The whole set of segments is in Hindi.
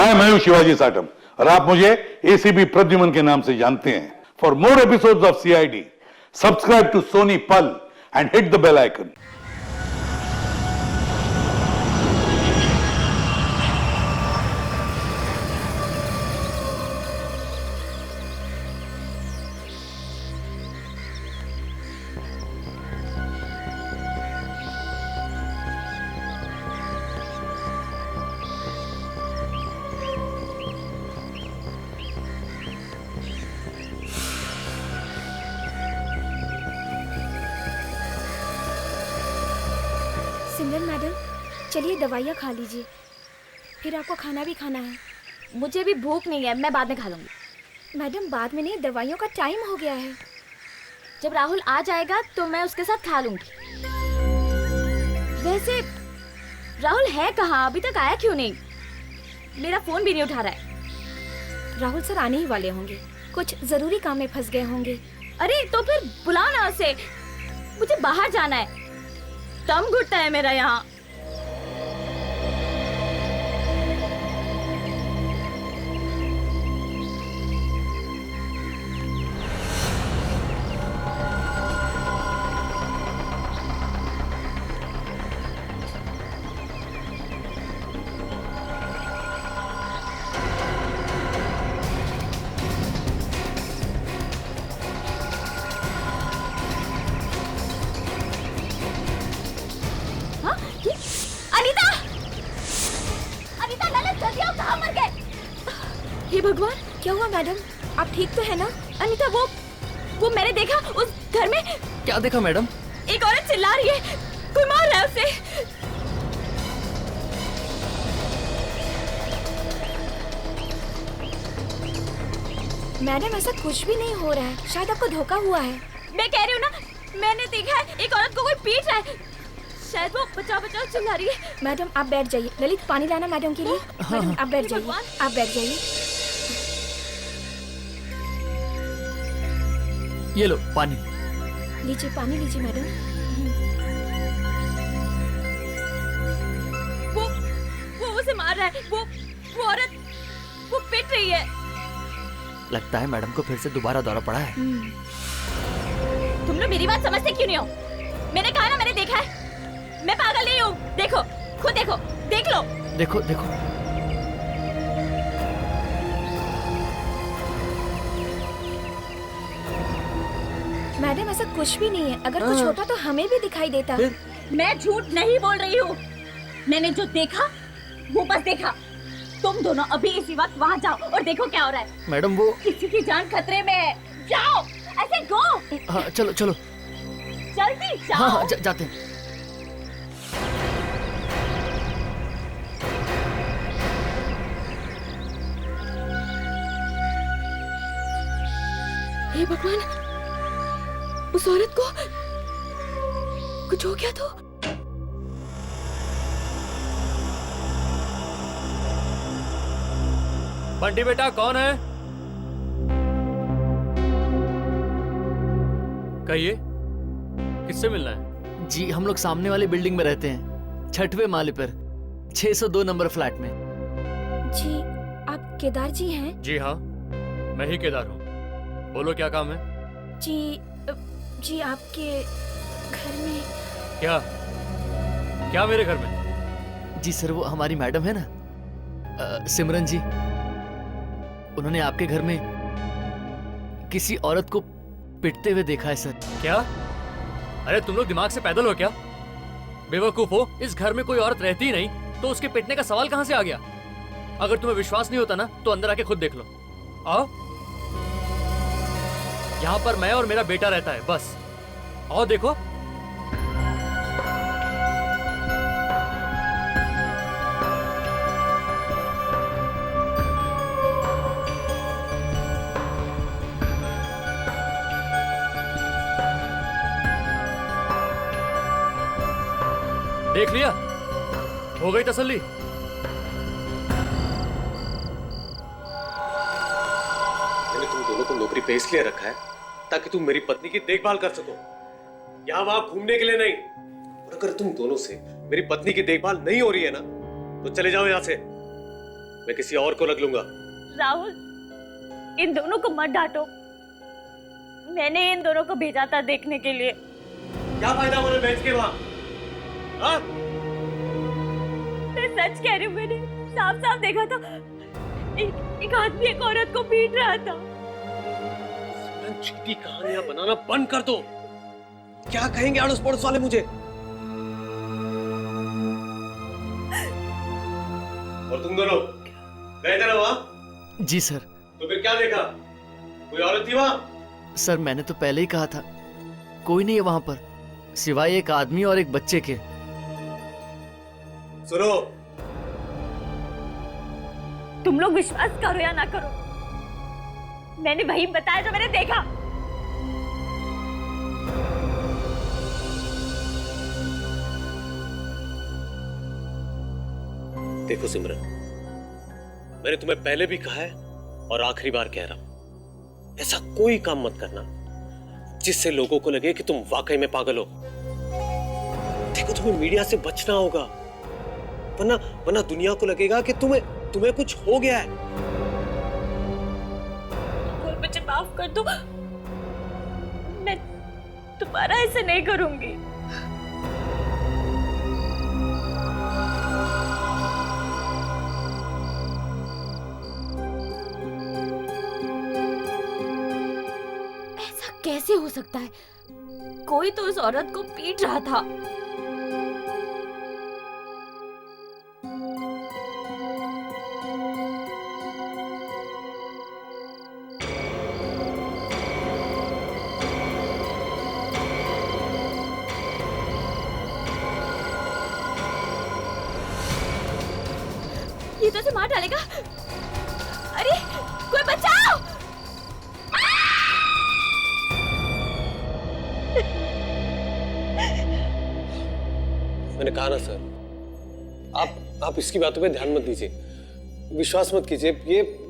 हाय, मैं हूं शिवाजी साटम और आप मुझे एसीपी प्रद्युमन के नाम से जानते हैं। For more episodes of CID, subscribe to Sony Pal and hit the bell icon. Simran madam, चलिए दवाइयाँ खा लीजिए, फिर आपको खाना भी खाना है। मुझे भी भूख नहीं है, मैं बाद में खा लूंगी। मैडम बाद में नहीं, दवाइयों का टाइम हो गया है। जब राहुल आ जाएगा तो मैं उसके साथ खा लूंगी। वैसे राहुल है कहाँ? अभी तक आया क्यों नहीं? मेरा फोन भी नहीं उठा रहा है। राहुल सर आने ही वाले होंगे, कुछ जरूरी काम में फंस गए होंगे। अरे तो फिर बुलाओ ना उसे, मुझे बाहर जाना है, दम घुटता है मेरा यहाँ। हे भगवान, क्या हुआ मैडम? आप ठीक तो है ना? अनीता, वो मैंने देखा उस घर में। क्या देखा मैडम? एक औरत चिल्ला रही है, कोई मार रहा है उसे। मैडम ऐसा कुछ भी नहीं हो रहा है, शायद आपको धोखा हुआ है। मैं कह रही हूँ ना, मैंने देखा है एक औरत को कोई पीट रहा है, शायद वो बचाओ बचाओ चिल्ला रही है। मैडम आप बैठ जाइए। ललित पानी लाना मैडम के लिए। मैडम आप बैठ जाइए, आप बैठ जाइए। ये लो पानी। लीजिए पानी लीजिए मैडम। वो उसे मार रहा है, वो औरत वो पिट रही है। लगता है मैडम को फिर से दोबारा दौरा पड़ा है। तुम लोग मेरी बात समझते क्यों नहीं हो? मैंने कहा ना, मैंने देखा है, मैं पागल नहीं हूँ। देखो, खुद देखो, देख लो। देखो देखो। मैडम ऐसा कुछ भी नहीं है, अगर कुछ होता तो हमें भी दिखाई देता। मैं झूठ नहीं बोल रही हूँ, मैंने जो देखा वो बस देखा। तुम दोनों अभी इसी वक्त वहाँ जाओ और देखो क्या हो रहा है। मैडम वो किसी की जान खतरे में है, जाओ, ऐसे गो। हाँ चलो चलो, जल्दी जाओ। हाँ जाते हैं। हे भगवान, उस औरत को कुछ हो गया तो? बंटी बेटा कौन है? कहिए, किससे मिलना है? जी हम लोग सामने वाली बिल्डिंग में रहते हैं, 6वें माले पर, 602 नंबर फ्लैट में। जी आप केदार जी हैं? जी हाँ, मैं ही केदार हूँ। बोलो क्या काम है? जी आपके घर में। क्या क्या मेरे घर में? जी सर, वो हमारी मैडम है ना, सिमरन जी, उन्होंने आपके घर में किसी औरत को पिटते हुए देखा है सर। क्या? अरे तुम लोग दिमाग से पैदल हो क्या? बेवकूफ हो, इस घर में कोई औरत रहती ही नहीं तो उसके पिटने का सवाल कहां से आ गया? अगर तुम्हें विश्वास नहीं होता ना तो अंदर आके खुद देख लो। आओ, यहाँ पर मैं और मेरा बेटा रहता है, बस। आओ देखो। देख लिया? हो गई तसल्ली? मैंने तुम दोनों को नौकरी पे इसलिए रखा है ताकि तुम मेरी पत्नी की देखभाल कर सको, यहाँ वहां घूमने के लिए नहीं। और अगर तुम दोनों से मेरी पत्नी की देखभाल नहीं हो रही है ना तो चले जाओ यहाँ से। मैं किसी और को रख लूंगा। राहुल, इन दोनों को मत डांटो। मैंने इन दोनों को भेजा था देखने के लिए। क्या फायदा मुझे बेच के वहां? हाँ? मैं सच कह रही हूँ, मैंने साफ साफ देखा था एक आदमी एक औरत को पीट रहा था। झूठी कहानियां बनाना बंद कर दो। क्या कहेंगे अड़ोस पड़ोस वाले मुझे? और तुम दोनों गए थे ना वहां? जी सर। तो फिर क्या देखा? कोई औरत थी वहां? सर मैंने तो पहले ही कहा था, कोई नहीं है वहां पर सिवाय एक आदमी और एक बच्चे के। सुनो, तुम लोग विश्वास करो या ना करो, मैंने वही बताया जो मैंने देखा। देखो सिमरन, मैंने तुम्हें पहले भी कहा है और आखिरी बार कह रहा हूं, ऐसा कोई काम मत करना जिससे लोगों को लगे कि तुम वाकई में पागल हो। देखो, तुम्हें मीडिया से बचना होगा, वरना दुनिया को लगेगा कि तुम्हें कुछ हो गया है। मुझे माफ कर दो, मैं दोबारा ऐसे नहीं करूंगी। ऐसा कैसे हो सकता है? कोई तो उस औरत को पीट रहा था। ये तो उसे मार डालेगा। अरे कोई बचाओ! मैंने कहा ना सर, आप इसकी बातों पे ध्यान मत दीजिए, विश्वास मत कीजिए।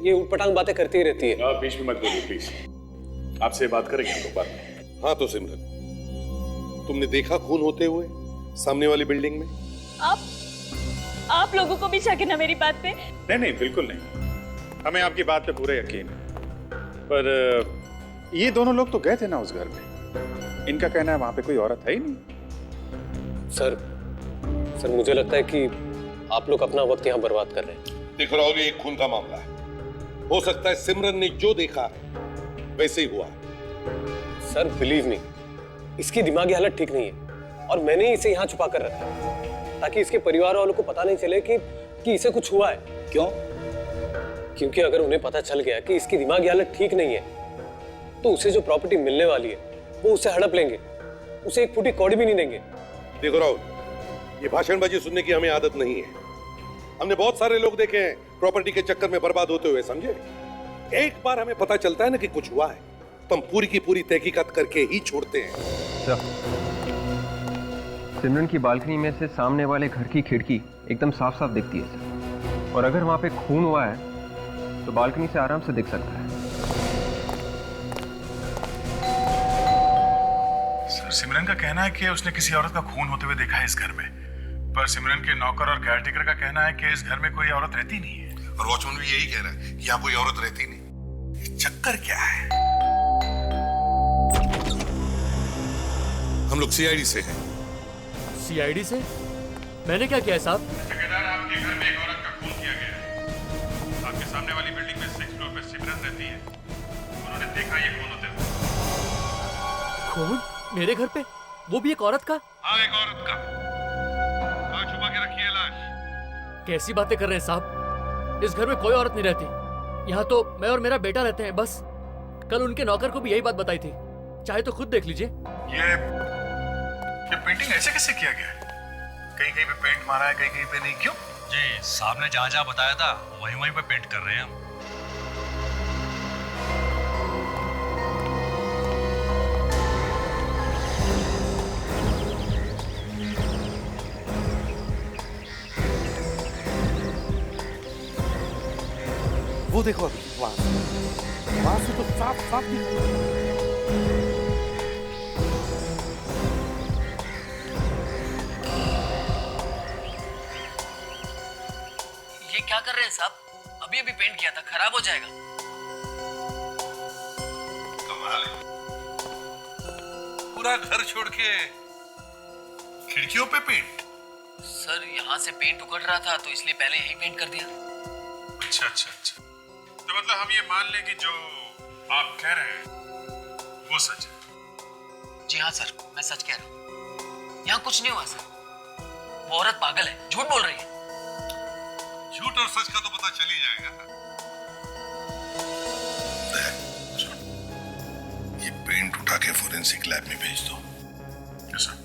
ये उटपटांग बातें करती ही रहती है। आप बीच में मत बोलिए प्लीज, आपसे बात करेंगे हम लोग बाद में। हाँ तो सिमरन, तुमने देखा खून होते हुए सामने वाली बिल्डिंग में? आप लोगों को भी शक है ना मेरी बात पे? नहीं बिल्कुल नहीं, हमें आपकी बात पे पूरा यकीन है। पर ये दोनों लोग तो गए थे ना उस घर में, इनका कहना है वहां पे कोई औरत है ही नहीं। सर मुझे लगता है कि आप लोग अपना वक्त यहाँ बर्बाद कर रहे हैं। देखो राहुल, ये एक खून का मामला है, हो सकता है सिमरन ने जो देखा वैसे ही हुआ। सर बिलीव मी, इसकी दिमागी हालत ठीक नहीं है और मैंने इसे यहाँ छुपा कर रखा है ताकि इसके परिवार वालों को पता नहीं चले कि इसे कुछ हुआ है। क्यों? क्योंकि अगर उन्हें पता चल गया कि इसकी दिमागी हालत ठीक नहीं है तो उसे जो प्रॉपर्टी मिलने वाली है वो उसे हड़प लेंगे, उसे एक फूटी कौड़ी भी नहीं देंगे। देखो राहुल, ये भाषणबाजी सुनने की हमें आदत नहीं है। हमने बहुत सारे लोग देखे हैं प्रॉपर्टी के चक्कर में बर्बाद होते हुए, समझे? एक बार हमें पता चलता है ना कि कुछ हुआ है तो हम पूरी की पूरी तहकीकात करके ही छोड़ते हैं। सिमरन की बालकनी में से सामने वाले घर की खिड़की एकदम साफ साफ दिखती है सर, और अगर वहां पे खून हुआ है तो बालकनी से आराम से दिख सकता है। सर सिमरन का कहना है कि उसने किसी औरत का खून होते हुए देखा है इस घर में, पर सिमरन के नौकर और केयरटेकर का कहना है कि इस घर में कोई औरत रहती नहीं है। और वॉचमैन भी यही कह रहा है कि यहाँ कोई औरत रहती नहीं। ये चक्कर क्या है? हम लोग सीआईडी से हैं। सीआईडी से? मैंने क्या किया है साहब? ठेकेदार, आपके घर में एक औरत का खून किया गया है। आपके सामने वाली बिल्डिंग में 6 फ्लोर पे सिमरन रहती है, उन्होंने देखा ये खून होते हुए। खून? मेरे घर पे? वो भी एक औरत का? हाँ, एक औरत का। वहाँ छुपा के रखी है लाश। कैसी बातें कर रहे हैं साहब? इस घर में कोई औरत नहीं रहती। यहाँ तो मैं और मेरा बेटा रहते हैं बस। कल उनके नौकर को भी यही बात बताई थी, चाहे तो खुद देख लीजिए। ये पेंटिंग ऐसे कैसे किया गया है? कहीं कहीं पे पेंट मारा है, कहीं कहीं पे नहीं, क्यों? जी साहब ने जहाँ जहाँ बताया था वहीं वहीं पे पेंट कर रहे हैं हम। वो देखो वहां से तो साफ साफ दिख रहा है। ये क्या कर रहे हैं साहब? अभी अभी पेंट किया था, खराब हो जाएगा। कमाल है। पूरा घर छोड़ के खिड़कियों पे पेंट? सर यहाँ से पेंट उकड़ रहा था तो इसलिए पहले यही पेंट कर दिया। अच्छा अच्छा अच्छा, तो मतलब हम ये मान लें कि जो आप कह रहे हैं वो सच है? जी हाँ सर, मैं सच कह रहा हूँ। यहाँ कुछ नहीं हुआ सर, वो औरत पागल है, झूठ बोल रही है। झूठ और सच का तो पता चल ही जाएगा। ये पेंट उठा के फोरेंसिक लैब में भेज दो। कैसा?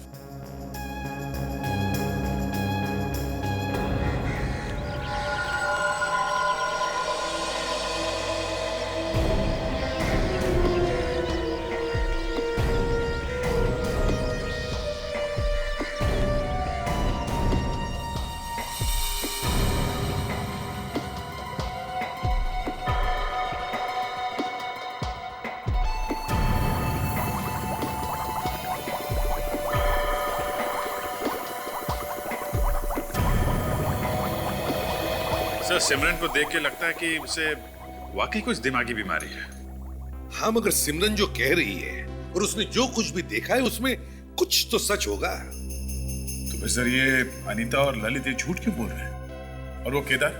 सर, सिमरन को देख के लगता है कि उसे वाकई कुछ दिमागी बीमारी है। हाँ, मगर सिमरन जो कह रही है और उसने जो कुछ भी देखा है उसमें कुछ तो सच होगा। तो फिर सर ये अनीता और ललित ये झूठ क्यों बोल रहे हैं? और वो केदार,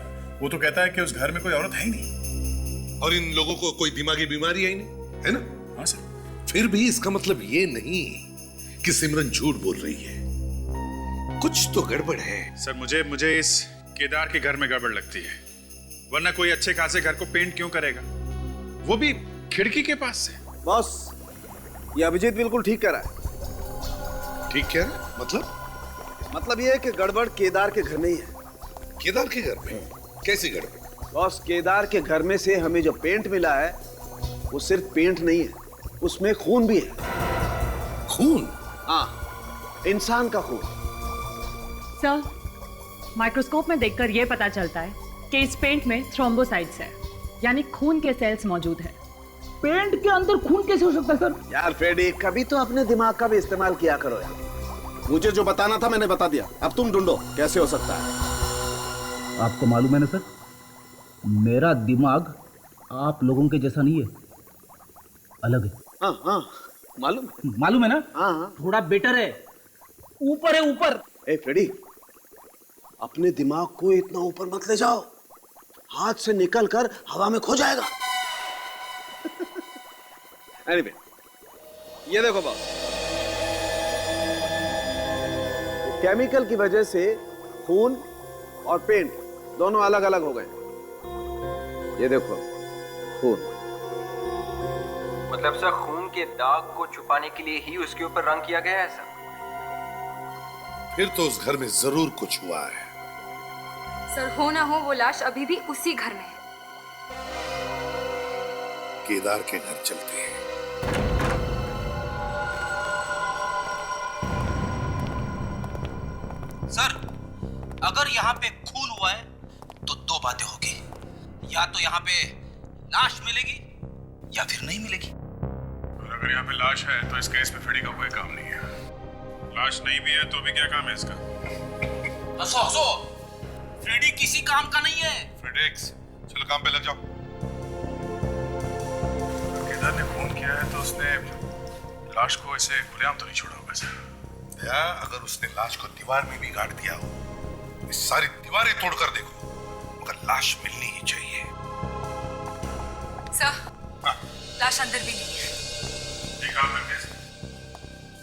वो तो कहता है कि उस घर में कोई औरत है ही नहीं। और इन लोगों को कोई दिमागी बीमारी है ही नहीं, है ना? हाँ सर। फिर भी इसका मतलब ये नहीं कि सिमरन झूठ बोल रही है। कुछ तो गड़बड़ है। सर मुझे इस केदार के घर में गड़बड़ लगती है, वरना कोई अच्छे खासे घर को पेंट क्यों करेगा, वो भी खिड़की के पास से। बॉस, ये अभिजीत बिल्कुल ठीक कह रहा है। ठीक कह रहा है? मतलब ये है कि गड़बड़ केदार के घर में ही है। केदार के घर में? कैसी गड़बड़? बॉस, केदार के घर में से हमें जो पेंट मिला है वो सिर्फ पेंट नहीं है, उसमें खून भी है। खून? हाँ, इंसान का खून। सर, माइक्रोस्कोप में देखकर यह पता चलता है कि इस पेंट में थ्रोम्बोसाइट्स है, यानी खून के सेल्स मौजूद है। पेंट के अंदर खून कैसे हो सकता है सर? यार फ्रेडी, कभी तो अपने दिमाग का भी इस्तेमाल किया करो यार। मुझे जो बताना था मैंने बता दिया, अब तुम ढूंढो कैसे हो सकता है। आपको मालूम है ना सर, मेरा दिमाग आप लोगों के जैसा नहीं है, अलग है। हाँ हाँ, मालूम है ना? हाँ हाँ, थोड़ा बेटर है, ऊपर है ऊपर। ए फ्रेडी, अपने दिमाग को इतना ऊपर मत ले जाओ, हाथ से निकलकर हवा में खो जाएगा। Anyway, ये देखो बॉस, केमिकल की वजह से खून और पेंट दोनों अलग अलग हो गए। ये देखो खून। मतलब सर खून के दाग को छुपाने के लिए ही उसके ऊपर रंग किया गया है सर? फिर तो उस घर में जरूर कुछ हुआ है। सर, हो ना हो वो लाश अभी भी उसी घर में है। केदार के घर चलते हैं। सर, अगर यहाँ पे खून हुआ है तो दो बातें होगी, या तो यहाँ पे लाश मिलेगी या फिर नहीं मिलेगी। और अगर यहाँ पे लाश है तो इस केस में फ्रेडी का कोई काम नहीं है। लाश नहीं भी है तो भी क्या काम है इसका? हंसो हंसो, फ्रेडी किसी काम का नहीं है। फ्रेडेक्स, चलो काम पे लग जाओ। केदार ने खून किया है तो उसने लाश को ऐसे खुलेआम तो नहीं छोड़ा होगा सर। या अगर उसने लाश को दीवार में भी गाड़ दिया हो, तो सारी दीवारें तोड़कर देखो, मगर लाश मिलनी ही चाहिए। सर, लाश अंदर भी नहीं है। एक काम करके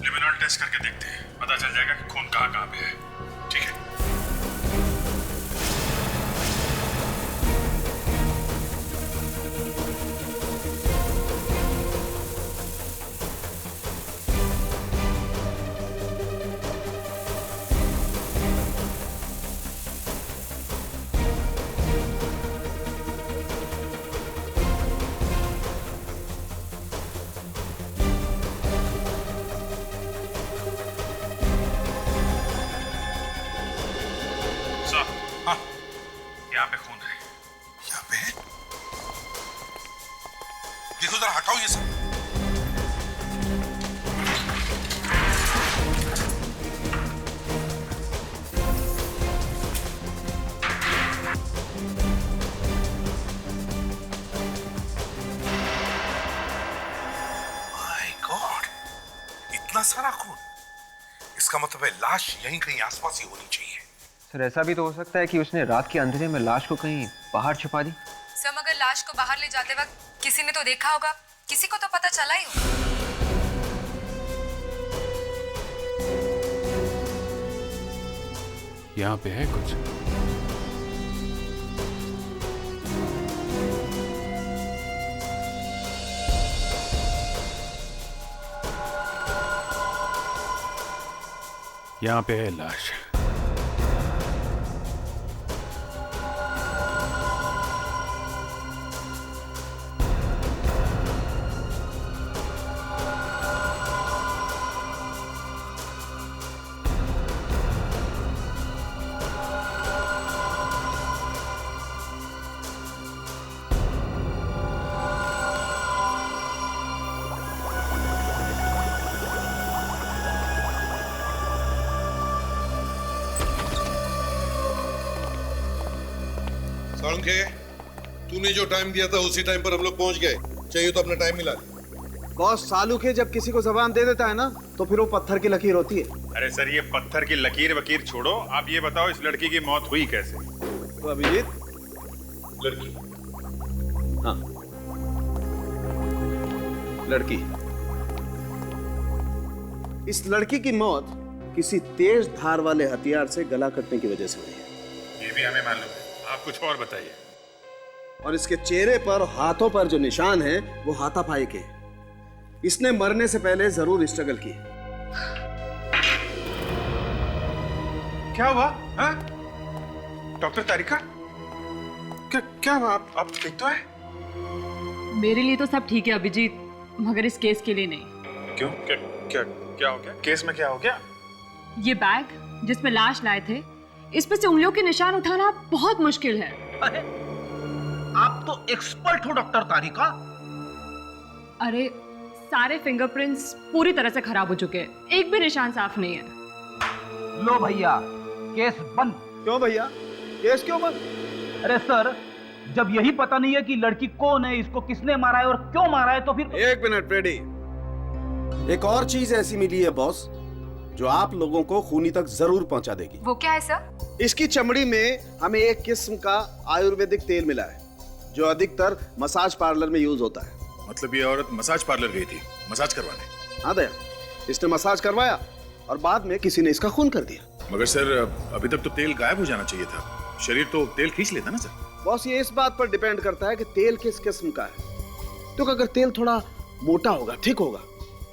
लिमिनॉल टेस्ट करके देखते हैं, पता चल जाएगा कि खून कहाँ पे है। ठीक है? इसका मतलब है लाश यहीं कहीं आसपास ही होनी चाहिए। सर ऐसा भी तो हो सकता है कि उसने रात के अंधेरे में लाश को कहीं बाहर छुपा दी। सर मगर लाश को बाहर ले जाते वक्त किसी ने तो देखा होगा, किसी को तो पता चला ही होगा। यहाँ पे है कुछ। यहाँ पे है लाश। साळुंखे, तूने जो टाइम दिया था उसी टाइम पर हम लोग पहुंच गए। चाहिए तो अपना टाइम मिला ले। बॉस, सालुखे जब किसी को जबान दे देता है ना तो फिर वो पत्थर की लकीर होती है। अरे सर, ये पत्थर की लकीर वकीर छोड़ो, आप ये बताओ इस लड़की की मौत हुई कैसे? तो अभिजीत, लड़की? हाँ, लड़की। इस लड़की की मौत किसी तेज धार वाले हथियार से गला कटने की वजह से हुई है। ये भी हमें मालूम है, आप कुछ और बताइए। और इसके चेहरे पर, हाथों पर जो निशान है वो हाथापाई के। इसने मरने से पहले जरूर स्ट्रगल की। क्या हुआ? हाँ? डॉक्टर तारिका, क्या क्या हुआ? आप ठीक तो है? मेरे लिए तो सब ठीक है अभिजीत, मगर इस केस के लिए नहीं। क्यों? क्या क्या क्या हो गया? केस में क्या हो गया? ये बैग जिसमें लाश लाए थे, इस पे से उंगलियों के निशान उठाना बहुत मुश्किल है। अरे आप तो एक्सपर्ट हो डॉक्टर तारिका। अरे सारे फिंगरप्रिंट्स पूरी तरह से खराब हो चुके हैं, एक भी निशान साफ नहीं है। लो भैया, केस बंद। क्यों भैया, केस क्यों बंद? अरे सर, जब यही पता नहीं है कि लड़की कौन है, इसको किसने मारा है और क्यों मारा है, तो फिर। एक मिनट फ्रेडी, एक और चीज ऐसी मिली है बॉस जो आप लोगों को खूनी तक जरूर पहुंचा देगी। वो क्या है सर? इसकी चमड़ी में हमें एक किस्म का आयुर्वेदिक तेल मिला है जो अधिकतर मसाज पार्लर में यूज होता है। मतलब ये औरत मसाज पार्लर गई थी मसाज करवाने? हाँ दया, इसने मसाज करवाया और बाद में किसी ने इसका खून कर दिया। मगर सर, अभी तक तो तेल गायब हो जाना चाहिए था। शरीर तो तेल खींच लेता ना सर। बॉस, ये इस बात पर डिपेंड करता है कि तेल किस किस्म का है। तो अगर तेल थोड़ा मोटा होगा, ठीक होगा,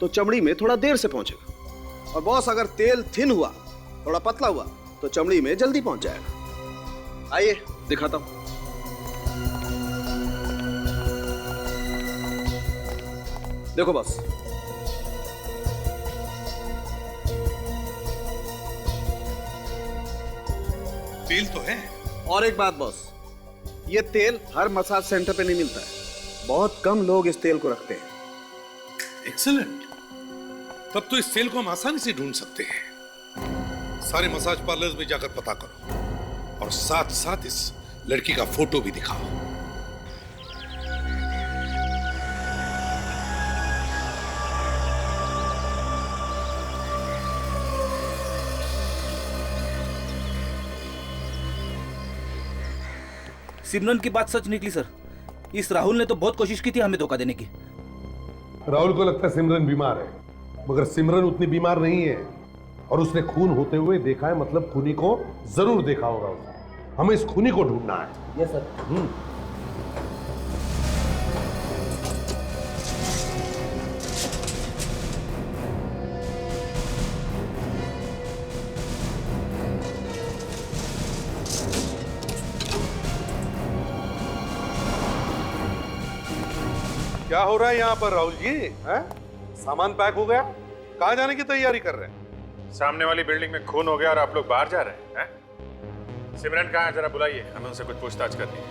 तो चमड़ी में थोड़ा देर से पहुंचेगा। और बॉस, अगर तेल थिन हुआ, थोड़ा पतला हुआ, तो चमड़ी में जल्दी पहुंच जाएगा। आइए दिखाता हूं। देखो बॉस, तेल तो है। और एक बात बॉस, ये तेल हर मसाज सेंटर पे नहीं मिलता है, बहुत कम लोग इस तेल को रखते हैं। एक्सीलेंट, तब तो इस तेल को हम आसानी से ढूंढ सकते हैं। सारे मसाज पार्लर्स में जाकर पता करो और साथ साथ इस लड़की का फोटो भी दिखाओ। सिमरन की बात सच निकली सर। इस राहुल ने तो बहुत कोशिश की थी हमें धोखा देने की। राहुल को लगता है सिमरन बीमार है, मगर सिमरन उतनी बीमार नहीं है और उसने खून होते हुए देखा है, मतलब खूनी को जरूर देखा होगा उसने। हमें इस खूनी को ढूंढना है। Yes sir. क्या हो रहा है यहाँ पर राहुल जी? हैं? सामान पैक हो गया? कहाँ जाने की तैयारी कर रहे हैं? सामने वाली बिल्डिंग में खून हो गया और आप लोग बाहर जा रहे हैं? सिमरन कहाँ है? जरा बुलाइए, हमें उनसे कुछ पूछताछ करनी है।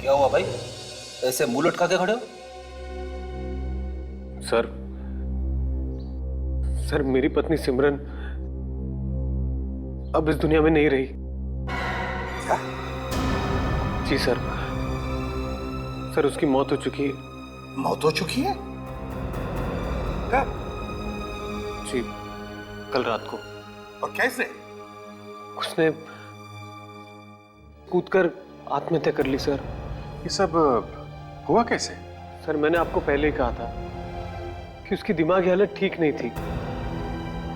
क्या हुआ भाई, ऐसे मुंह लटका के खड़े हो? सर मेरी पत्नी सिमरन अब इस दुनिया में नहीं रही। क्या? जी सर, उसकी मौत हो चुकी है। मौत हो चुकी है? क्या? जी, कल रात को। और कैसे? उसने कूदकर आत्महत्या कर ली सर। ये सब हुआ कैसे? सर मैंने आपको पहले ही कहा था कि उसकी दिमागी हालत ठीक नहीं थी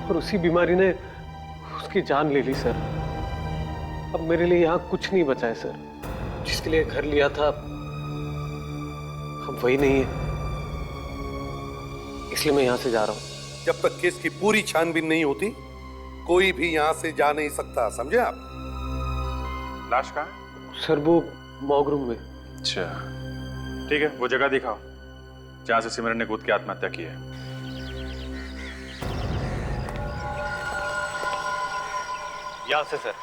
और उसी बीमारी ने उसकी जान ले ली सर। अब मेरे लिए यहाँ कुछ नहीं बचा है सर। जिसके लिए घर लिया था अब वही नहीं है, इसलिए मैं यहाँ से जा रहा हूँ। जब तक केस की पूरी छानबीन नहीं होती कोई भी यहाँ से जा नहीं सकता, समझे आप? लाश कहाँ है? सर वो मॉर्ग रूम में। अच्छा ठीक है, वो जगह दिखाओ जहां से सिमरन ने कूद के आत्महत्या की है। यहाँ से सर।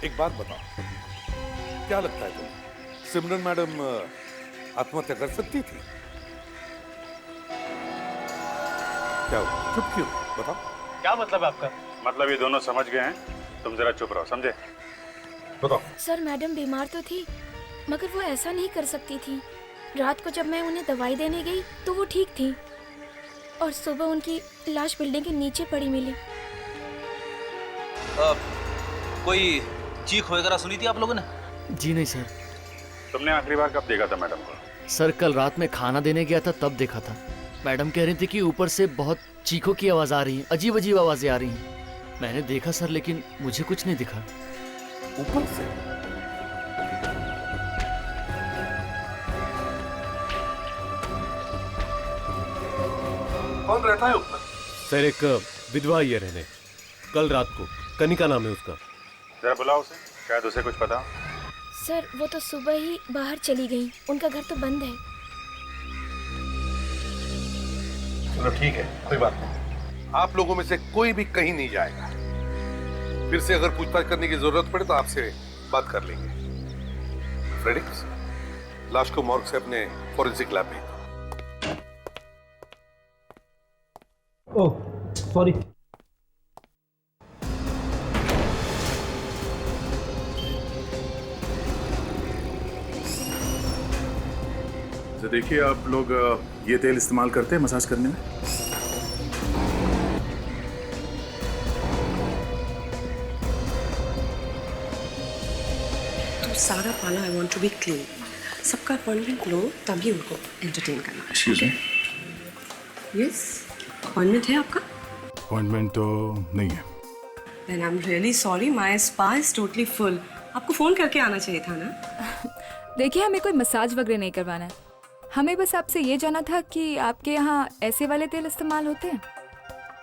एक बात बताओ, क्या लगता है तुम्हें सिमरन मैडम आत्महत्या कर सकती थी? क्या हुआ? चुप क्यों? बताओ। क्या मतलब है आपका? मतलब ये दोनों समझ गए हैं, तुम जरा चुप रहो, समझे? बताओ। सर मैडम बीमार तो थी मगर वो ऐसा नहीं कर सकती थी। रात को जब मैं उन्हें दवाई देने गई तो वो ठीक थी और सुबह उनकी लाश बिल्डिंग के नीचे पड़ी मिली। कोई चीख वगैरह सुनी थी आप लोगों ने? जी नहीं सर। तुमने आखिरी बार कब देखा था मैडम को? सर कल रात में खाना देने गया था तब देखा था। मैडम कह रही थी कि ऊपर से बहुत चीखों की आवाज आ रही है, अजीब अजीब आवाजें आ रही हैं। मैंने देखा सर लेकिन मुझे कुछ नहीं दिखा। ऊपर से? कौन रहता है ऊपर? सर एक विधवा ही है रहने। कल रात को कनिका नाम है उसका। जरा बुलाओ उसे, शायद उसे कुछ पता। सर वो तो सुबह ही बाहर चली गई, उनका घर तो बंद है। चलो ठीक है, कोई बात नहीं। आप लोगों में से कोई भी कहीं नहीं जाएगा। फिर से अगर पूछताछ करने की जरूरत पड़े तो आपसे बात कर लेंगे। फ्रेडिक्स, लाश को मॉर्ग से अपने फॉरेंसिक लैब भेज दो। Oh sorry. तो देखिए आप लोग ये तेल इस्तेमाल करते हैं मसाज करने में? तो सारा पाला I want to be clean. सबका अपॉइंटमेंट लो तभी उनको एंटरटेन करना। Excuse me. यस, अपॉइंटमेंट है आपका? अपॉइंटमेंट तो नहीं है। Then I am really sorry, my spa is totally full. आपको फोन करके आना चाहिए था ना। देखिए हमें कोई मसाज वगैरह नहीं करवाना है, हमें बस आपसे ये जाना था कि आपके यहाँ ऐसे वाले तेल इस्तेमाल होते हैं?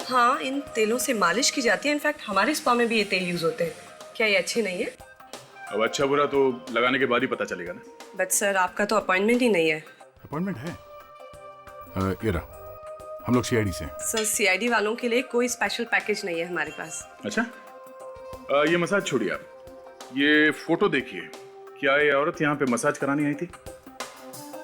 हाँ, इन तेलों से मालिश की जाती है। इनफैक्ट हमारे स्पा में भी ये तेल यूज होते हैं। क्या ये अच्छे नहीं है? अब अच्छा बुरा तो लगाने के बाद ही पता चलेगा ना। बट सर आपका तो अपॉइंटमेंट ही नहीं है। अपॉइंटमेंट है? ये रहा, हम लोग सीआईडी से हैं। सर सीआईडी वालों के लिए कोई स्पेशल पैकेज नहीं है हमारे पास। अच्छा, ये मसाज छोड़िए आप, ये फोटो देखिए। क्या ये औरत यहाँ पे मसाज कराने आई थी?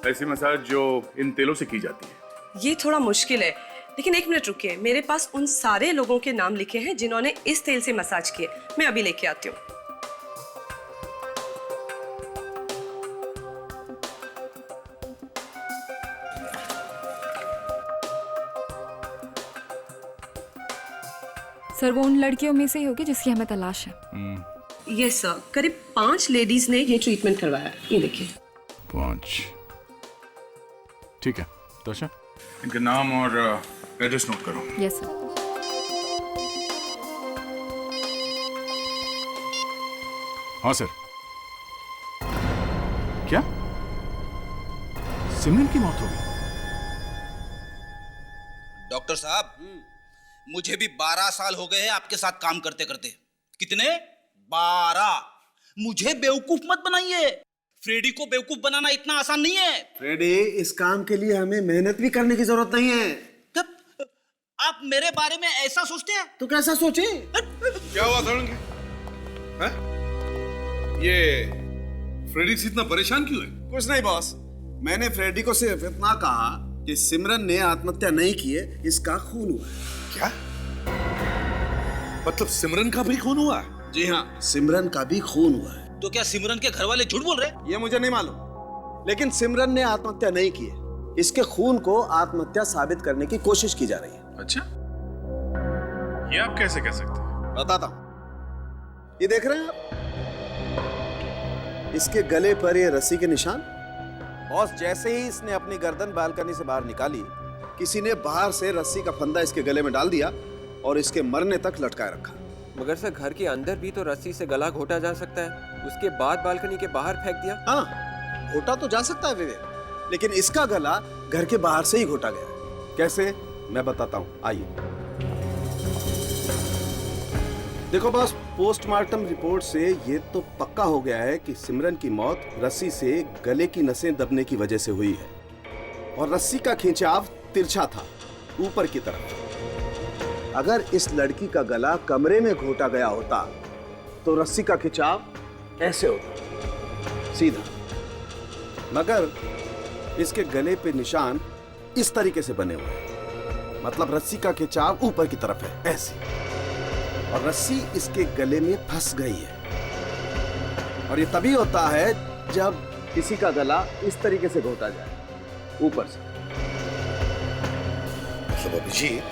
ऐसी मसाज जो इन तेलों से की जाती है। ये थोड़ा मुश्किल है, लेकिन एक मिनट रुकिए। मेरे पास उन सारे लोगों के नाम लिखे हैं जिन्होंने इस तेल से मसाज किए। मैं अभी लेके आती हूँ। सर वो उन लड़कियों में से ही होगी जिसकी हमें तलाश है। यस सर, करीब 5 लेडीज ने ये ट्रीटमेंट करवाया। ये देखिए। 5, ठीक है। तो अच्छा, इनके नाम और एड्रेस नोट करो। Yes sir. हाँ सर। क्या सिमरन की मौत हो गई? डॉक्टर साहब, मुझे भी 12 साल हो गए हैं आपके साथ काम करते करते। कितने? 12। मुझे बेवकूफ मत बनाइए। फ्रेडी को बेवकूफ बनाना इतना आसान नहीं है। फ्रेडी, इस काम के लिए हमें मेहनत भी करने की जरूरत नहीं है। आप मेरे बारे में ऐसा सोचते हैं? तो कैसा सोचे? क्या हुआ सड़न के? ये फ्रेडी से इतना परेशान क्यों है? कुछ नहीं बॉस, मैंने फ्रेडी को सिर्फ इतना कहा कि सिमरन ने आत्महत्या नहीं की है, इसका खून हुआ है। क्या? मतलब सिमरन का भी खून हुआ? जी हाँ, सिमरन का भी खून हुआ है। तो क्या सिमरन के घर वाले झूठ बोल रहे? ये मुझे नहीं मालूम, लेकिन सिमरन ने आत्महत्या नहीं की है। इसके खून को आत्महत्या साबित करने की कोशिश की जा रही है। अच्छा, ये आप कैसे कह सकते हैं? बताता हूं। ये देख रहे हैं आप, इसके गले पर ये रस्सी के निशान। बॉस, जैसे ही इसने अपनी गर्दन बालकनी से बाहर निकाली, किसी ने बाहर से रस्सी का फंदा इसके गले में डाल दिया और इसके मरने तक लटकाए रखा। मगर सर, घर के अंदर भी तो रस्सी से गला घोटा जा सकता है, उसके बाद बालकनी के बाहर फेंक दिया। हाँ, घोटा तो जा सकता है विवेक, लेकिन इसका गला घर के बाहर से ही घोटा गया है। कैसे, मैं बताता हूं, आइए। देखो बॉस, पोस्टमार्टम रिपोर्ट से ये तो पक्का हो गया है कि सिमरन की मौत रस्सी से गले की नसें दबने की वजह से हुई है, और रस्सी का खिंचाव तिरछा था, ऊपर की तरफ। अगर इस लड़की का गला कमरे में घोटा गया होता तो रस्सी का खिंचाव ऐसे होता, सीधा। मगर इसके गले पे निशान इस तरीके से बने हुए हैं, मतलब रस्सी का खिंचाव ऊपर की तरफ है, ऐसे, और रस्सी इसके गले में फंस गई है। और ये तभी होता है जब किसी का गला इस तरीके से घोटा जाए, ऊपर से। मतलब अभिजीत,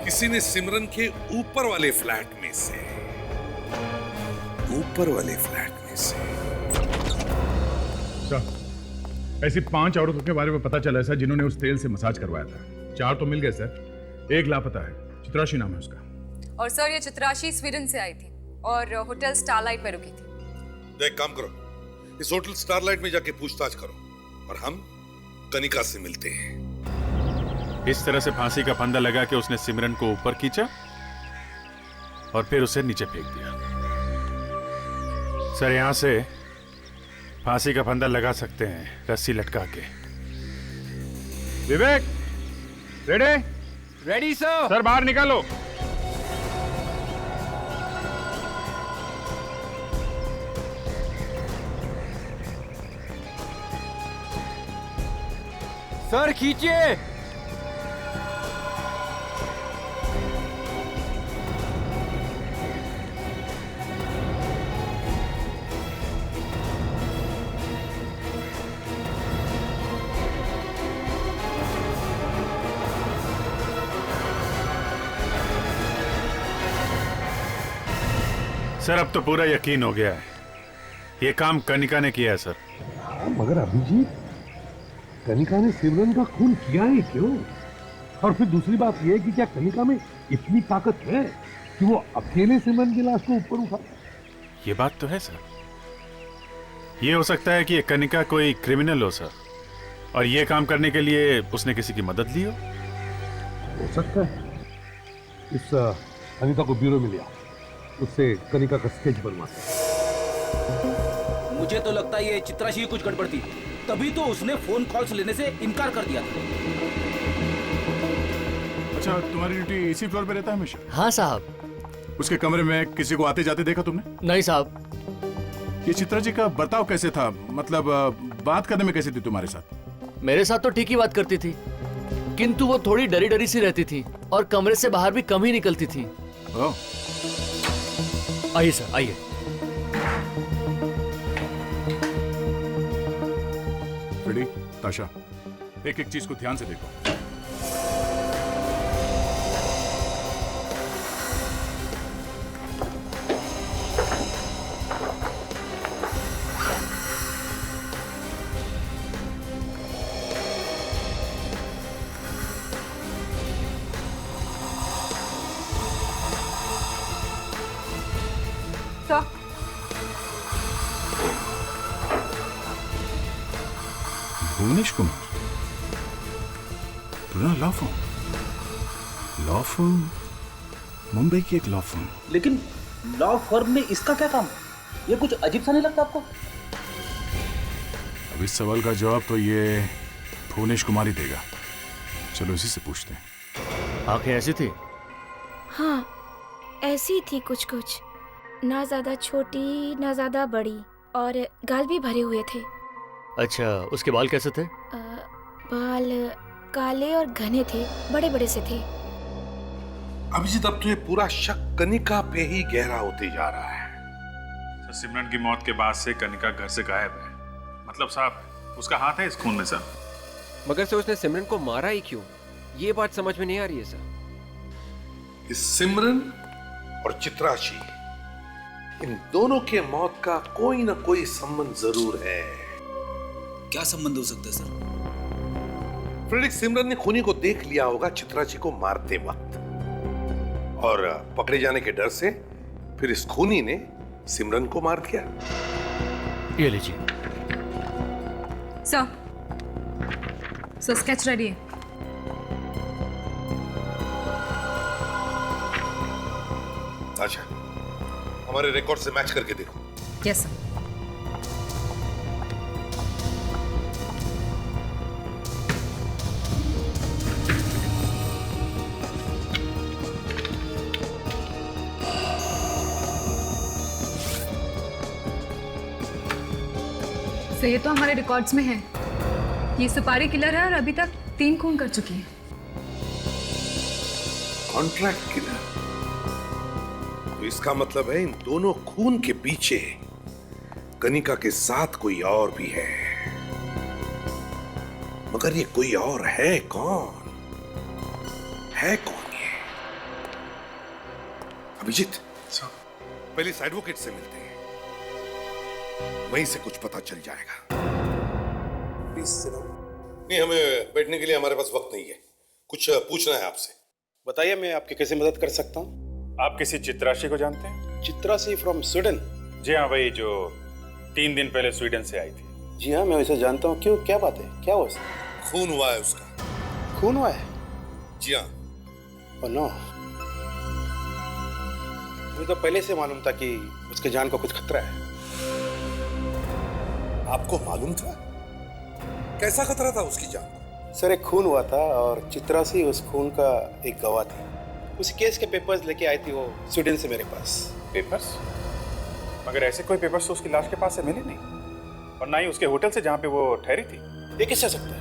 किसी ने सिमरन के ऊपर वाले फ्लैट में से सर, ऐसी 5 औरतों के बारे में पता चला है सर, जिन्होंने उस तेल से मसाज करवाया था। 4 तो मिल गए सर, 1 लापता है। चित्राशी नाम है उसका। और सर, ये चित्राशी स्वीडन से आई थी और होटल स्टारलाइट में रुकी थी। तो एक काम करो, इस होटल स्टारलाइट में जाके पूछताछ करो और हम कनिका से मिलते हैं। इस तरह से फांसी का फंदा लगा के उसने सिमरन को ऊपर खींचा और फिर उसे नीचे फेंक दिया। सर, यहां से फांसी का फंदा लगा सकते हैं रस्सी लटका के। विवेक, रेडी? Ready sir. सर, बाहर निकालो। सर, खींचिए। सर, अब तो पूरा यकीन हो गया है, ये काम कनिका ने किया है सर। मगर अभिजीत, कनिका ने सिमरन का खून किया ही क्यों? और फिर दूसरी बात यह है कि क्या कनिका में इतनी ताकत है कि वो अकेले सिमरन की लाश को ऊपर उठा? ये बात तो है सर। ये हो सकता है कि ये कनिका कोई क्रिमिनल हो सर, और ये काम करने के लिए उसने किसी की मदद ली हो सकता है। इस अनीता को ब्यूरो में लिया, उससे कनिका का स्केच बनवाते। मुझे तो लगता है ये चित्राशी की कुछ गड़बड़ थी, तभी तो उसने फोन कॉल्स लेने से इनकार कर दिया था। अच्छा, तुम्हारी ड्यूटी इसी फ्लोर पे रहता है हमेशा? हाँ साहब। उसके कमरे में किसी को आते जाते देखा तुमने? नहीं साहब। ये चित्रा जी का बर्ताव कैसे था, मतलब बात करने में कैसे थी तुम्हारे साथ? मेरे साथ तो ठीक ही बात करती थी, किंतु वो थोड़ी डरी डरी सी रहती थी और कमरे से बाहर भी कम ही निकलती थी। ओह। आइए सर, आइए। रेडी? ताशा, एक एक चीज को ध्यान से देखो। भुवनेश कुमार, पुराना लॉ फर्म, मुंबई की एक लॉ फर्म। लेकिन लॉ फर्म में इसका क्या काम? ये कुछ अजीब सा नहीं लगता आपको? अब इस सवाल का जवाब तो ये भुवनेश कुमार ही देगा। चलो इसी से पूछते हैं। आंखें ऐसी थी? हाँ, ऐसी थी कुछ कुछ, ना ज्यादा छोटी ना ज्यादा बड़ी, और गाल भी भरे हुए थे। अच्छा, उसके बाल कैसे थे? बाल काले और घने थे, बड़े बड़े से थे। अभिजीत, अब तो ये पूरा शक कनिका पे ही गहरा होते जा रहा है। सर, सिमरन की मौत के बाद से कनिका घर से गायब है। मतलब साहब, उसका हाथ है इस खून में सर। मगर से उसने सिमरन को मारा ही क्यों, ये बात समझ में नहीं आ रही है सर। इस सिमरन और चित्राशी, इन दोनों के मौत का कोई ना कोई संबंध जरूर है। क्या संबंध हो सकता है सर? फ्रेडरिक, सिमरन ने खूनी को देख लिया होगा चित्राशी को मारते वक्त, और पकड़े जाने के डर से फिर इस खूनी ने सिमरन को मार दिया। ये लीजिए सर स्केच रेडी है। अच्छा, हमारे रिकॉर्ड से मैच करके देखो। Yes sir. सर ये तो हमारे रिकॉर्ड्स में है। ये सुपारी किलर है और अभी तक 3 खून कर चुकी है। Contract killer? तो इसका मतलब है इन दोनों खून के पीछे कनिका के साथ कोई और भी है। मगर ये कोई और है कौन? है कौन ये? अभिजीत, पहले इस एडवोकेट से मिलते हैं, वहीं से कुछ पता चल जाएगा। Please sit down. नहीं, हमें बैठने के लिए हमारे पास वक्त नहीं है, कुछ पूछना है आपसे। बताइए, मैं आपकी कैसे मदद कर सकता हूँ? आप किसी चित्राशी को जानते हैं? Chitrashi from Sweden? जी हाँ, वही जो 3 दिन पहले स्वीडन से आई थी। जी हाँ, मैं उसे जानता हूँ। क्यों, क्या बात है? क्या हुआ? खून हुआ है उसका। खून हुआ है? जी हाँ। ओह नो, मुझे तो पहले से मालूम था कि उसके जान को कुछ खतरा है। आपको मालूम था? कैसा खतरा था उसकी जान? सर, एक खून हुआ था और चित्रासी उस खून का एक गवाह थी। उस केस के पेपर्स लेके आई थी वो स्वीडन से मेरे पास। पेपर्स? मगर ऐसे कोई पेपर्स तो उसकी लाश के पास से मिले नहीं, और ना ही उसके होटल से जहाँ पे वो ठहरी थी। ये कैसे हो सकता है?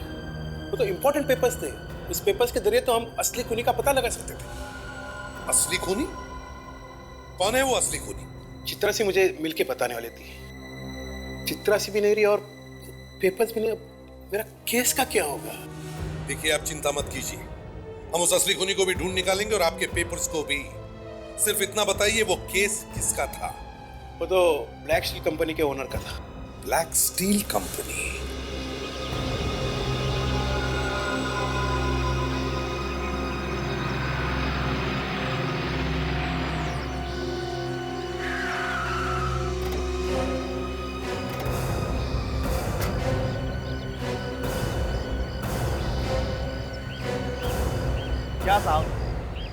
वो तो इम्पोर्टेंट पेपर्स थे। उस पेपर्स के जरिए तो हम असली खूनी का पता लगा सकते थे। असली खूनी? कौन है वो असली खूनी? चित्रासी मुझे मिलके बताने वाली थी। चित्रासी भी नहीं रही और पेपर्स भी नहीं। मेरा केस का क्या होगा? देखिए, आप चिंता मत कीजिए, हम उस असली खूनी को भी ढूंढ निकालेंगे और आपके पेपर्स को भी। सिर्फ इतना बताइए, वो केस किसका था? वो तो ब्लैक स्टील कंपनी के ओनर का था। Black steel company? क्या साहब,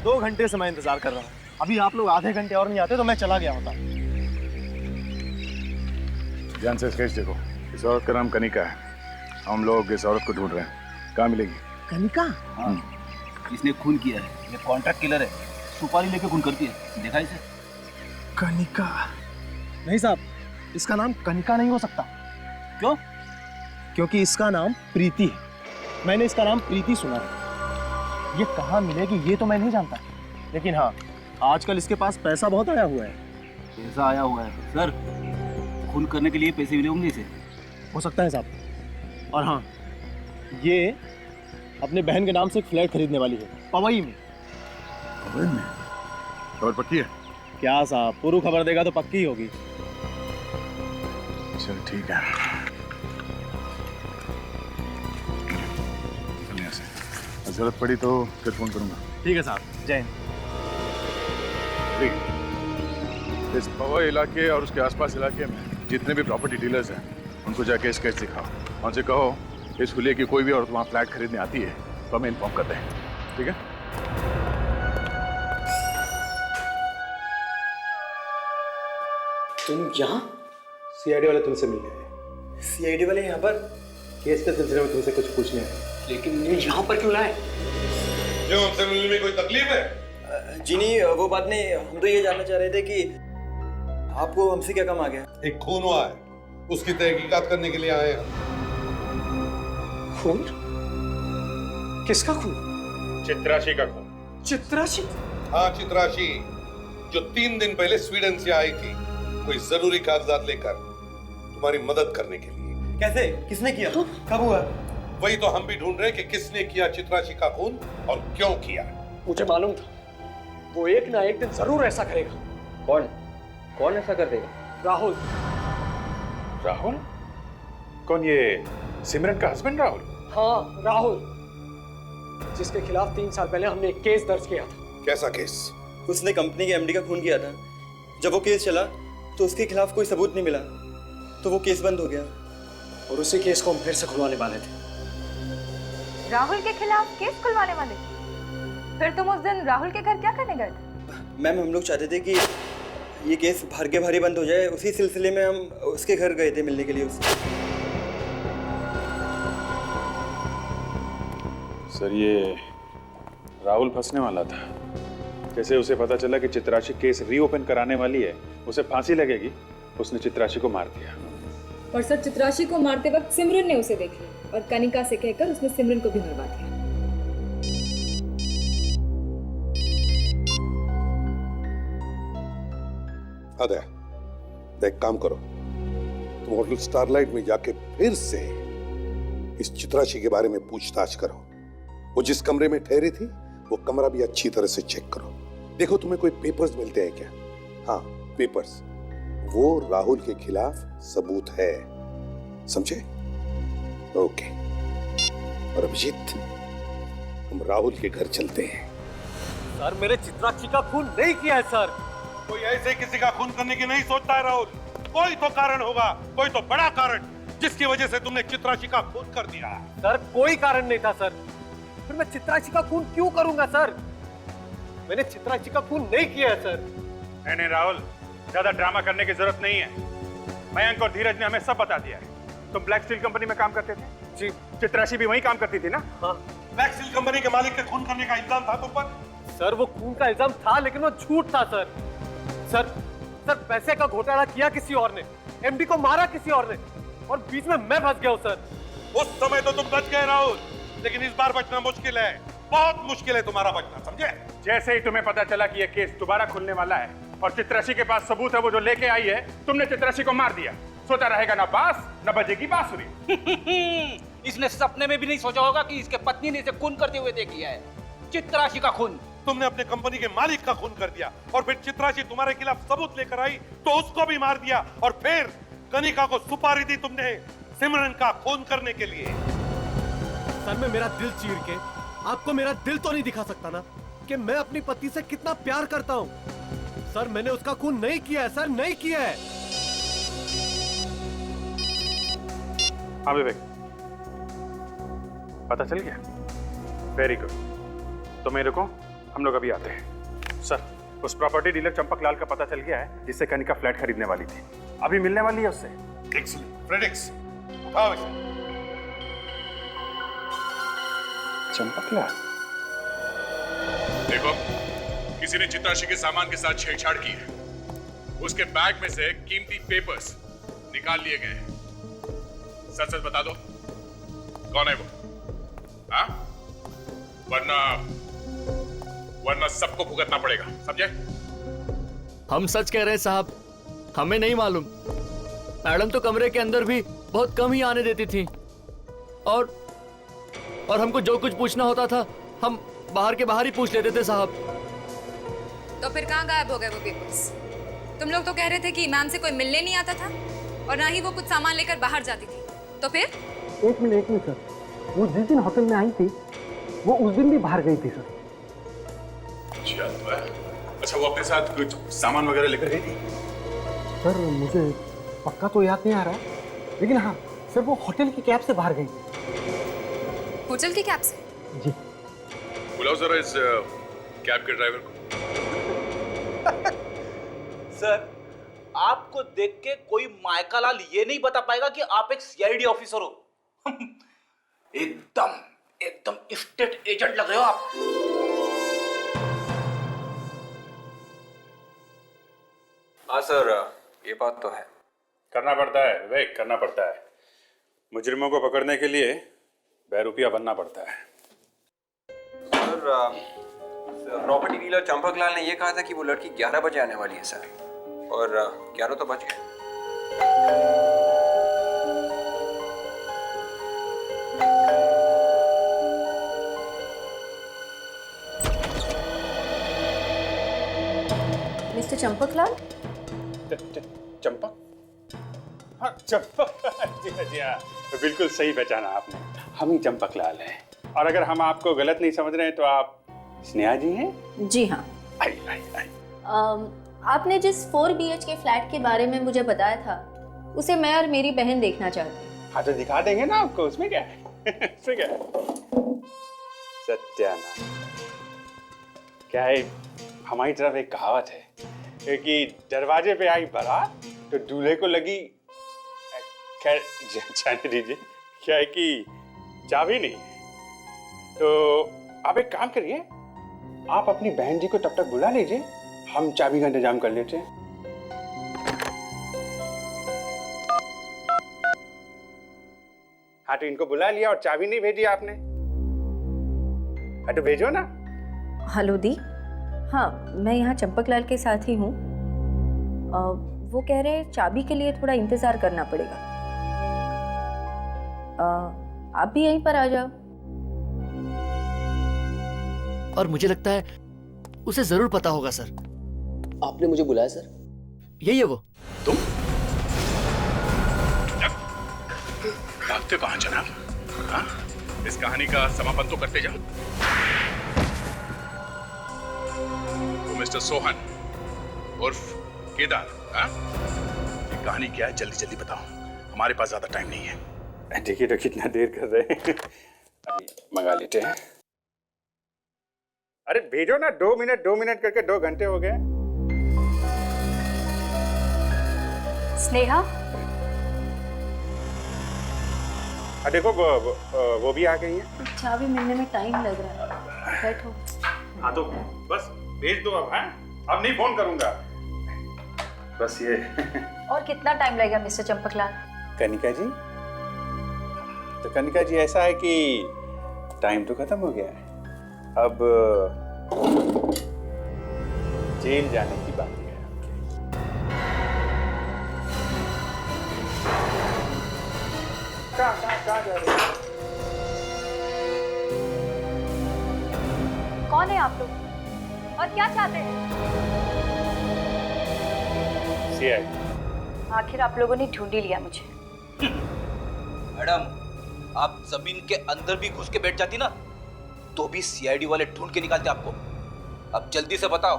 2 घंटे से मैं इंतजार कर रहा हूँ। अभी आप लोग आधे घंटे और नहीं आते तो मैं चला गया होता। ध्यान से स्केच देखो। इस औरत का नाम कनिका है। हम लोग इस औरत को ढूंढ रहे हैं। कहाँ मिलेगी? कनिका? हाँ, इसने खून किया है। ये कॉन्ट्रैक्ट किलर है, सुपारी लेके खून करती है। देखा इसे? कनिका? नहीं साहब, इसका नाम कनिका नहीं हो सकता। क्यों? क्योंकि इसका नाम प्रीति है। मैंने इसका नाम प्रीति सुना है। ये कहाँ मिलेगी ये तो मैं नहीं जानता, लेकिन हाँ, आजकल इसके पास पैसा बहुत आया हुआ है। पैसा आया हुआ है? सर, खून करने के लिए पैसे मिले होंगे इसे। हो सकता है साहब। और हाँ, ये अपने बहन के नाम से एक फ्लैट खरीदने वाली है पवई में। पवई में? खबर पक्की है? क्या साहब, पूरी खबर देगा तो पक्की ही होगी। चल ठीक है, जरूरत पड़ी तो फिर फोन करूंगा। ठीक है साहब, जय हिंद। इस पवई इलाके और उसके आसपास इलाके में जितने भी प्रॉपर्टी डीलर्स हैं, उनको जाके स्केच दिखाओ। उनसे कहो इस हुलिये की कोई भी औरत वहाँ फ्लैट खरीदने आती है तो हमें इन्फॉर्म करते हैं, ठीक है? तुम यहाँ? सीआईडी वाले तुमसे मिलने आए। सीआईडी वाले यहाँ पर केस के सिलसिले में तुमसे कुछ पूछने आए। लेकिन ये यहाँ पर क्यों लाए? क्यों, हमसे मिलने में कोई तकलीफ है? जी नहीं, वो बात नहीं। हम तो ये जानना चाह रहे थे कि आपको हमसे क्या काम आ गया? एक खून हुआ है, उसकी तहकीकात करने के लिए आए हैं। खून? किसका खून? चित्राशी का खून। चित्राशी? हाँ चित्राशी, जो 3 दिन पहले स्वीडन से आई थी कोई जरूरी कागजात लेकर तुम्हारी मदद करने के लिए। कैसे? किसने किया? कब हुआ? वही तो हम भी ढूंढ रहे हैं कि किसने किया चित्राशी का खून और क्यों किया। मुझे मालूम था वो एक ना एक दिन जरूर ऐसा करेगा। कौन? कौन ऐसा कर देगा? राहुल। राहुल? कौन, ये सिमरन का हस्बैंड राहुल? हाँ, राहुल, जिसके खिलाफ 3 साल पहले हमने एक केस दर्ज किया था। कैसा केस? उसने कंपनी के एमडी का खून किया था। जब वो केस चला तो उसके खिलाफ कोई सबूत नहीं मिला, तो वो केस बंद हो गया। और उसी केस को हम फिर से खुलवाने वाले थे। राहुल के खिलाफ केस खुलवाने वाले? फिर तुम उस दिन राहुल के घर क्या करने गए थे? मैम, हम लोग चाहते थे कि ये केस भार के भारी बंद हो जाए, उसी सिलसिले में हम उसके घर गए थे मिलने के लिए उससे। सर, ये राहुल फंसने वाला था। जैसे उसे पता चला कि चित्राशी केस रीओपन कराने वाली है, उसे फांसी लगेगी, उसने चित्राशी को मार दिया। और सर, चित्राशी को मारते वक्त सिमरन ने उसे देख लिया और कनिका से कहकर उसने सिमरन को भी मरवा दिया। अदय, एक काम करो, तुम होटल स्टारलाइट में जाके फिर से इस चित्राशी के बारे में पूछताछ करो। वो जिस कमरे में ठहरी थी वो कमरा भी अच्छी तरह से चेक करो। देखो तुम्हें कोई पेपर्स मिलते हैं क्या? हाँ, पेपर्स। वो राहुल के खिलाफ सबूत है, समझे? ओके। और अभिजीत, हम राहुल के घर चलते हैं। सर, मेरे चित्राक्षी का खून नहीं किया है सर। कोई ऐसे किसी का खून करने की नहीं सोचता है राहुल। कोई तो कारण होगा, कोई तो बड़ा कारण, जिसकी वजह से तुमने चित्राशी का खून कर दिया। सर, कोई कारण नहीं था सर। फिर मैं चित्राक्षी का खून क्यों करूंगा सर? मैंने चित्राक्षी का खून नहीं किया है सर। नहीं राहुल, ज्यादा ड्रामा करने की जरूरत नहीं है। मयंक और धीरज ने हमें सब बता दिया है। तुम ब्लैक स्टील कंपनी में काम करते थे जी। चित्राशी भी वहीं काम करती थी ना? हाँ। ब्लैक स्टील कंपनी के मालिक के खून करने का इल्जाम था तुम पर? सर, वो खून का इल्जाम था, लेकिन वो झूठ था सर। सर, पैसे का घोटाला किया किसी और ने, एमडी को मारा किसी और ने, और बीच में मैं फंस गया हूँ सर। उस समय तो तुम बच गए राहुल, लेकिन इस बार बचना मुश्किल है, बहुत मुश्किल है तुम्हारा बचना, समझे? जैसे ही तुम्हें पता चला कि यह केस दोबारा खुलने वाला है और चित्राशी के पास सबूत है वो जो लेके आई है, तुमने चित्राशी को मार दिया। सोचा रहेगा ना बांस न बजेगी बांसुरी। इसने सपने में भी नहीं सोचा होगा कि इसके पत्नी ने इसे खून करते हुए देख लिया है। चित्राशी का खून। तुमने अपने कंपनी के मालिक का खून कर दिया और फिर चित्राशी तुम्हारे खिलाफ सबूत लेकर आई तो उसको भी मार दिया, और फिर कनिका को सुपारी दी तुमने सिमरन का खून करने के लिए। सर, मैं मेरा दिल चीर के आपको मेरा दिल तो नहीं दिखा सकता ना कि मैं अपनी पत्नी से कितना प्यार करता हूँ। सर, मैंने उसका खून नहीं किया है सर, नहीं किया है। हाँ विवेक, पता चल गया? Very good. तो मेरे को हम लोग अभी आते हैं। सर, उस प्रॉपर्टी डीलर चंपक लाल का पता चल गया है जिससे कनिका फ्लैट खरीदने वाली थी। अभी मिलने वाली है उससे। एक्सीलेंट। फ्रेडिक्स, उठाओ इसे। चंपक लाल? देखो, किसी ने चित्राशी के सामान के साथ छेड़छाड़ की है। उसके बैग में से कीमती पेपर्स निकाल लिए गए हैं। सच सच बता दो, कौन है वो? हाँ? वरना सबको भुगतना पड़ेगा, समझे? हम सच कह रहे हैं साहब, हमें नहीं मालूम। मैडम तो कमरे के अंदर भी बहुत कम ही आने देती थी, और हमको जो कुछ पूछना होता था हम बाहर के बाहर ही पूछ लेते थे साहब। तो फिर कहाँ गायब हो गए वो पेपर्स? तुम लोग तो कह रहे थे कि मैम से कोई मिलने नहीं आता था और ना ही वो कुछ सामान लेकर बाहर जाती थी, तो फिर? एक मिनट सर, वो जिस दिन होटल में आई थी वो उस दिन भी बाहर गई थी सर। अच्छा, वो अपने साथ कुछ सामान वगैरह लेकर गई थी? सर, मुझे पक्का तो याद नहीं आ रहा, लेकिन हाँ सर, वो होटल की कैब से बाहर गई। होटल की कैब से? जी। बुलाओ जरा इस कैब के ड्राइवर को। सर, आपको देख के कोई मायकालाल ये नहीं बता पाएगा कि आप एक सीआईडी ऑफिसर हो। एकदम स्टेट एजेंट लग रहे हो आप। हाँ सर, ये बात तो है। करना पड़ता है विवेक, करना पड़ता है। मुजरिमों को पकड़ने के लिए बहरूपिया बनना पड़ता है। सर, प्रॉपर्टी डीलर चंपक लाल ने ये कहा था कि वो लड़की 11 बजे आने वाली है सर, और 11 तो बज गए। मिस्टर चंपकलाल? चंपक? हाँ, चंपक। जी हाँ, बिल्कुल सही पहचाना आपने। हम ही चंपक लाल हैं। और अगर हम आपको गलत नहीं समझ रहे हैं तो आप स्नेहा जी हैं? जी हाँ। आई। आपने जिस 4 BHK फ्लैट के बारे में मुझे बताया था, उसे मैं और मेरी बहन देखना चाहते हैं। हाँ तो दिखा देंगे ना आपको, उसमें क्या है? उसमें क्या है? सत्यानाश। क्या है, हमारी तरफ एक कहावत है कि दरवाजे पे आई बारात तो दूल्हे को लगी, खैर जाने दीजिए, क्या है कि चाबी नहीं। तो आप एक काम करिए, आप अपनी बहन जी को तब तक बुला लीजिए, हम चाबी का इंतजाम कर लेते हैं। हाँ तो इनको बुला लिया और चाबी नहीं भेजी आपने? हाँ तो भेजो ना। हेलो दी। हाँ, मैं यहाँ चंपकलाल के साथ ही हूँ। वो कह रहे हैं चाबी के लिए थोड़ा इंतजार करना पड़ेगा। आप भी यहीं पर आ जाओ। और मुझे लगता है उसे जरूर पता होगा सर। आपने मुझे बुलाया सर? यही है वो। तुम भागते कहाँ जनाब? हाँ? इस कहानी का समापन तो करते जाओ। वो मिस्टर सोहन उर्फ केदार, हाँ? ये कहानी क्या है, जल्दी जल्दी बताओ, हमारे पास ज्यादा टाइम नहीं है। देखिए तो कितना देर कर रहे हैं। अभी मंगा लेते हैं। अरे भेजो ना, 2 मिनट करके 2 घंटे हो गए। स्नेहा? देखो वो भी आ गई है। चाबी मिलने में टाइम लग रहा है, बैठो। हाँ तो बस भेज दो अब। हाँ, अब नहीं फोन करूंगा, बस ये। और कितना टाइम लगेगा मिस्टर चंपकलाल? कनिका जी, तो कनिका जी ऐसा है कि टाइम तो खत्म हो गया है, अब जेल जाने की बात है। कहाँ जा रहे हैं? कौन है आप लोग और क्या चाहते हैं? CID। आखिर आप लोगों ने ढूंढ ही लिया मुझे। मैडम, आप जमीन के अंदर भी घुस के बैठ जाती ना, तो भी CID वाले ढूंढ के निकालते आपको। अब जल्दी से बताओ,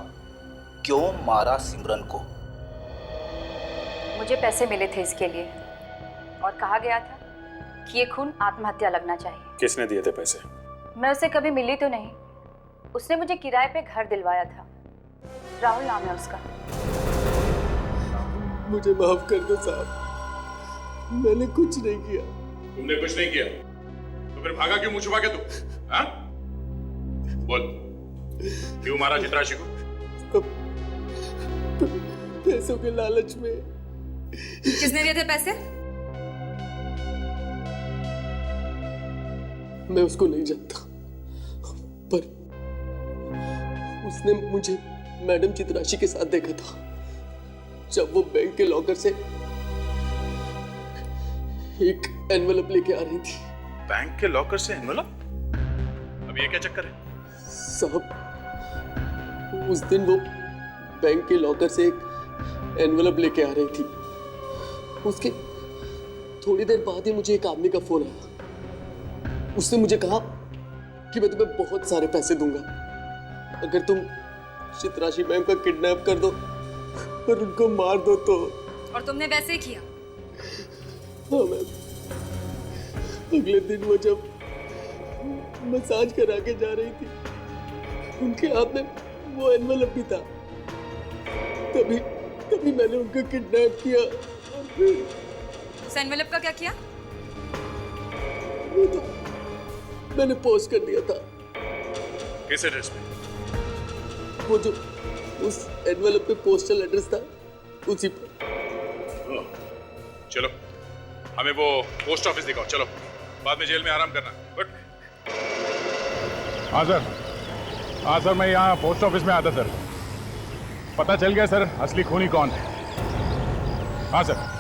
क्यों मारा सिमरन को? मुझे पैसे मिले थे इसके लिए, और कहा गया था कि ये खून आत्महत्या लगना चाहिए। किसने दिए थे पैसे? मैं उसे कभी मिली तो नहीं, उसने मुझे किराए पे घर दिलवाया था। राहुल नाम है उसका। मुझे माफ कर दो साहब, मैंने कुछ नहीं किया। तुमने कुछ नहीं किया तो फिर भागा क्यों मुंह छुपा के तू? हाँ? बोल, क्यों मारा चित्राशी को? पैसों के लालच में। किसने दिए थे पैसे? मैं उसको नहीं जानता, पर उसने मुझे मैडम चित्राशी के साथ देखा था जब वो बैंक के लॉकर से एक एनवेलप लेके आ रही थी। बैंक के लॉकर से एनवेलप? अब ये क्या चक्कर है? साहब, उस दिन वो बैंक के लॉकर से एक एनवेलप लेके आ रही थी। उसके थोड़ी देर बाद ही मुझे एक आदमी का फोन आया। उसने मुझे कहा कि मैं तुम्हें बहुत सारे पैसे दूंगा अगर तुम चित्राशी मैम का किडनैप कर दो और उनको मार दो तो। और तुमने वैसे ही किया? हाँ मैम। अगले दिन वो जब मसाज करा के जा रही थी, उनके हाथ में वो एनवेलप भी था। तभी मैंने उनको किडनैप किया और फिर उस एनवेलप का क्या किया? वो तो मैंने पोस्ट कर दिया था। किस एड्रेस पे? वो जो उस एनवेलप पे पोस्टल एड्रेस था, उसी पर। चलो, हमें वो पोस्ट ऑफिस दिखाओ। चलो, बाद में जेल में आराम करना। गुड। हाँ सर, हाँ सर, मैं यहाँ पोस्ट ऑफिस में आता सर। पता चल गया सर असली खूनी कौन है। हाँ सर।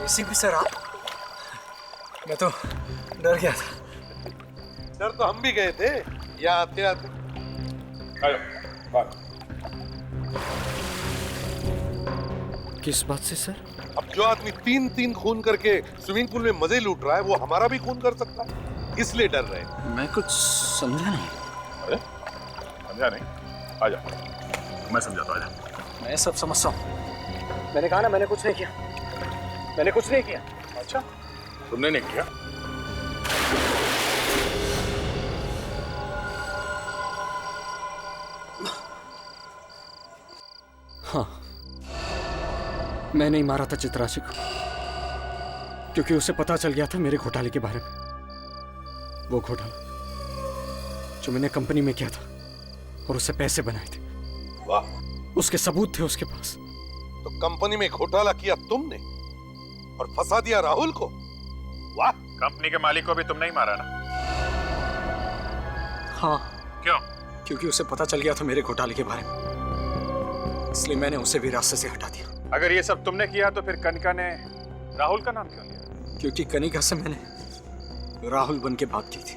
एसीपी सर आप? मैं तो डर गया था। डर तो हम भी गए थे यहाँ आते आते। किस बात से सर? अब जो आदमी 3-3 खून करके स्विमिंग पूल में मजे लूट रहा है, वो हमारा भी खून कर सकता है, इसलिए डर रहे हैं। मैं कुछ समझा नहीं। अरे समझा नहीं? आजा, मैं समझाता हूँ, आजा। मैं सब समझता हूँ। मैंने कहा ना, मैंने कुछ नहीं किया। मैंने कुछ नहीं किया। अच्छा, तुमने नहीं किया? हाँ, मैंने ही मारा था चित्राशी को, क्योंकि उसे पता चल गया था मेरे घोटाले के बारे में। वो घोटाला जो मैंने कंपनी में किया था और उससे पैसे बनाए थे। वाह, उसके सबूत थे उसके पास। तो कंपनी में घोटाला किया तुमने और फंसा दिया राहुल को। वाह। कंपनी के मालिक को भी तुमने ही मारा ना? हाँ। क्यों? क्योंकि उसे पता चल गया था मेरे घोटाले के बारे में, इसलिए मैंने उसे भी रास्ते से हटा दिया। अगर ये सब तुमने किया तो फिर कनिका ने राहुल का नाम क्यों लिया? क्योंकि कनिका से मैंने राहुल बन के बात की थी।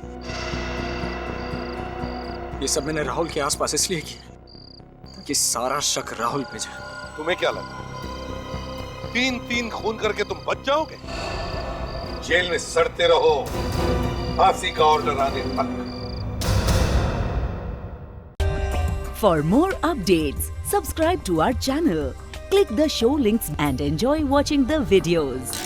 ये सब मैंने राहुल के आसपास इसलिए किया ताकि सारा शक राहुल पे जाए। तुम्हें क्या लगा 3-3 खून करके तुम बच जाओगे? जेल में सड़ते रहो फांसी का ऑर्डर आने तक। For more updates, subscribe to our channel, click the show links and enjoy watching the videos.